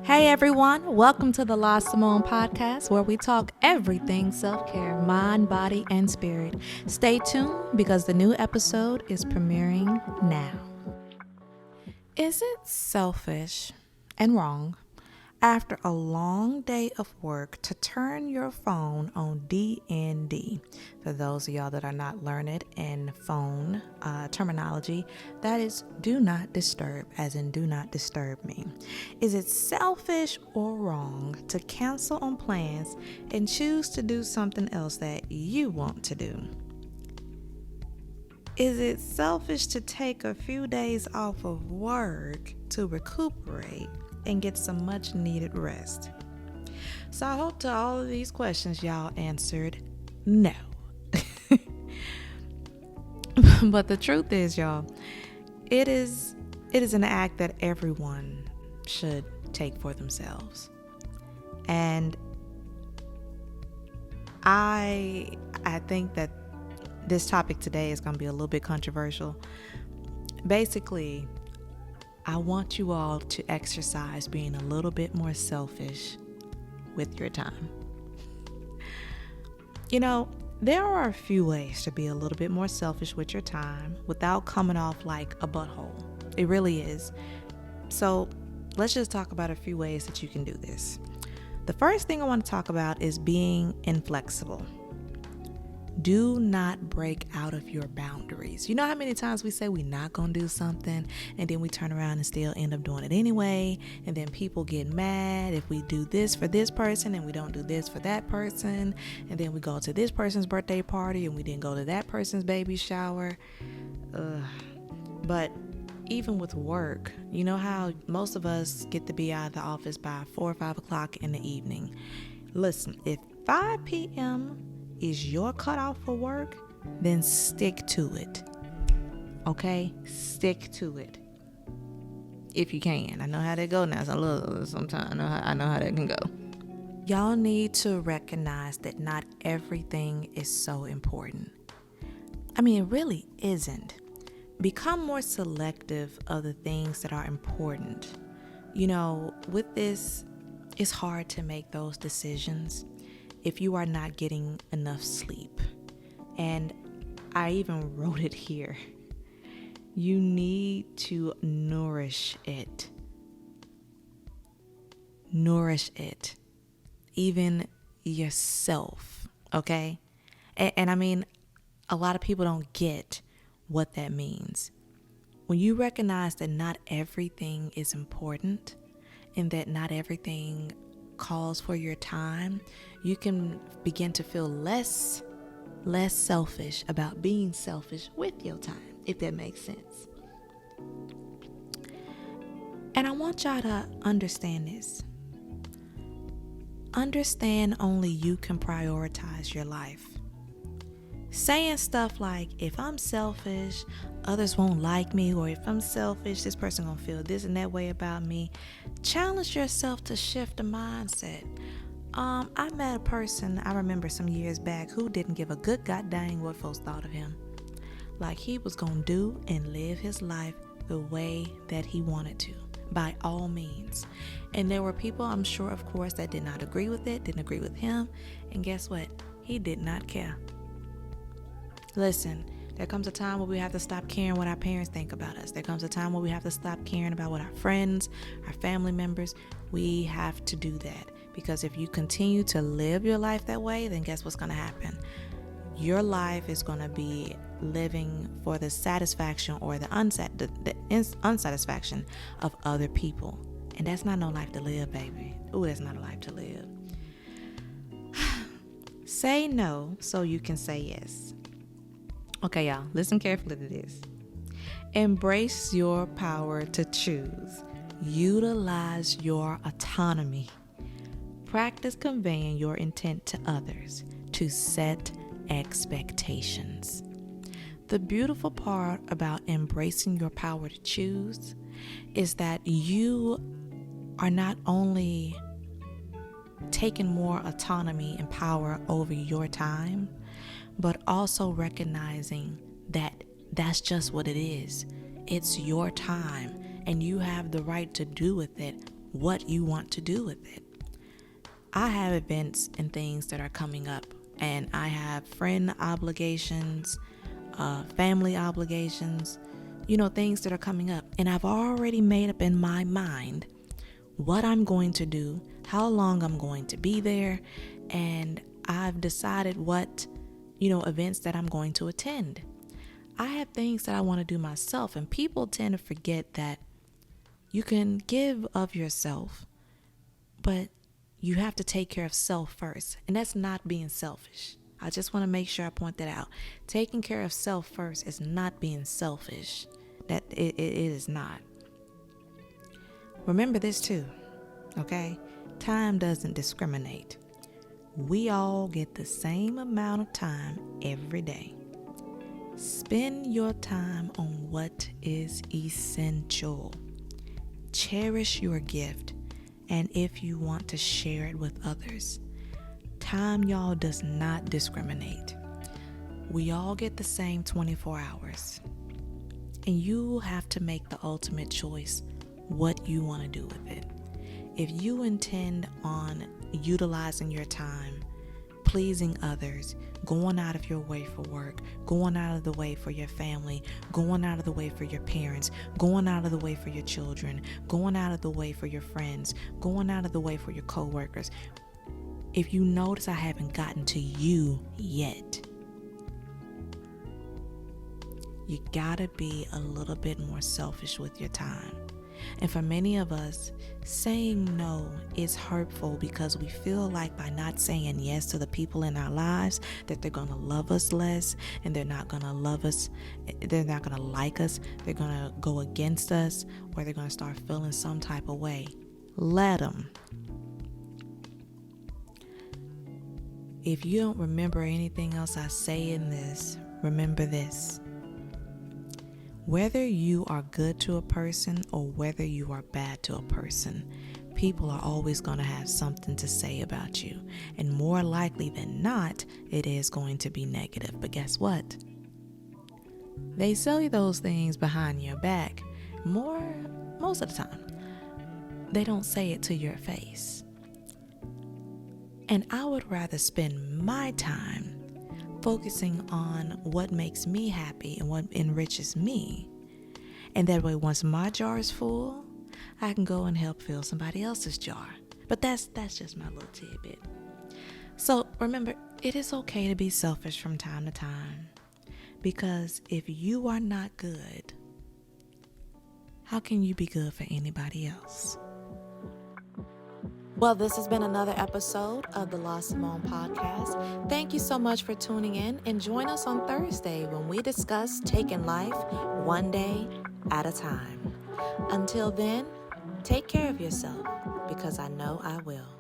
Hey everyone, welcome to the Simone Podcast, where we talk everything self-care, mind, body, and spirit. Stay tuned because the new episode is premiering now. Is it selfish and wrong after a long day of work to turn your phone on DND? For those of y'all that are not learned in phone terminology, that is do not disturb, as in do not disturb me. Is it selfish or wrong to cancel on plans and choose to do something else that you want to do? Is it selfish to take a few days off of work to recuperate and get some much needed rest? So I hope to all of these questions y'all answered no. But the truth is, y'all, it is an act that everyone should take for themselves. And I think that this topic today is going to be a little bit controversial. Basically, I want you all to exercise being a little bit more selfish with your time. You know, there are a few ways to be a little bit more selfish with your time without coming off like a butthole. It really is. So let's just talk about a few ways that you can do this. The first thing I want to talk about is being inflexible. Do not break out of your boundaries. You know how many times we say we're not going to do something and then we turn around and still end up doing it anyway, and then people get mad if we do this for this person and we don't do this for that person, and then we go to this person's birthday party and we didn't go to that person's baby shower. But even with work, you know how most of us get to be out of the office by 4 or 5 o'clock in the evening. Listen, if 5 p.m. is your cutoff for work, then stick to it. Okay? Stick to it. If you can. I know how that go now. Sometimes I know how that can go. Y'all need to recognize that not everything is so important. I mean, it really isn't. Become more selective of the things that are important. You know, with this, it's hard to make those decisions if you are not getting enough sleep. And I even wrote it here. You need to nourish it. Nourish it. Even yourself. Okay? And I mean, a lot of people don't get what that means. When you recognize that not everything is important and that not everything calls for your time, you can begin to feel less selfish about being selfish with your time, if that makes sense. And I want y'all to understand this. Understand only you can prioritize your life. Saying stuff like, if I'm selfish, others won't like me, or if I'm selfish, this person gonna feel this and that way about me. Challenge yourself to shift the mindset. I met a person, I remember some years back, who didn't give a good goddamn what folks thought of him. Like he was gonna do and live his life the way that he wanted to, by all means. And there were people, I'm sure, of course, that did not agree with it, didn't agree with him. And guess what? He did not care. Listen, there comes a time where we have to stop caring what our parents think about us. There comes a time where we have to stop caring about what our friends, our family members, we have to do that. Because if you continue to live your life that way, then guess what's going to happen? Your life is going to be living for the satisfaction or the unsatisfaction of other people. And that's not no life to live, baby. Ooh, that's not a life to live. Say no so you can say yes. Okay, y'all, listen carefully to this. Embrace your power to choose. Utilize your autonomy. Practice conveying your intent to others to set expectations. The beautiful part about embracing your power to choose is that you are not only taking more autonomy and power over your time, but also recognizing that that's just what it is. It's your time, and you have the right to do with it what you want to do with it. I have events and things that are coming up, and I have friend obligations, family obligations, things that are coming up. And I've already made up in my mind what I'm going to do, how long I'm going to be there, and I've decided what, events that I'm going to attend. I have things that I want to do myself, and people tend to forget that you can give of yourself, but you have to take care of self first, and that's not being selfish. I just want to make sure I point that out. Taking care of self first is not being selfish. That it is not. Remember this too, okay? Time doesn't discriminate. We all get the same amount of time every day. Spend your time on what is essential. Cherish your gift, and if you want to share it with others. Time, y'all, does not discriminate. We all get the same 24 hours. And you have to make the ultimate choice what you want to do with it. If you intend on utilizing your time, pleasing others, going out of your way for work, going out of the way for your family, going out of the way for your parents, going out of the way for your children, going out of the way for your friends, going out of the way for your coworkers. If you notice I haven't gotten to you yet, you gotta be a little bit more selfish with your time. And for many of us, saying no is hurtful because we feel like by not saying yes to the people in our lives that they're gonna love us less, and they're not gonna love us, they're not gonna like us, they're gonna go against us, or they're gonna start feeling some type of way. Let them. If you don't remember anything else I say in this, remember this. Whether you are good to a person or whether you are bad to a person, people are always going to have something to say about you. And more likely than not, it is going to be negative. But guess what? They say those things behind your back most of the time. They don't say it to your face. And I would rather spend my time focusing on what makes me happy and what enriches me. And that way, once my jar is full, I can go and help fill somebody else's jar. But that's just my little tidbit. So remember, it is okay to be selfish from time to time. Because if you are not good, how can you be good for anybody else? Well, this has been another episode of the Simone Podcast. Thank you so much for tuning in, and join us on Thursday when we discuss taking life one day at a time. Until then, take care of yourself, because I know I will.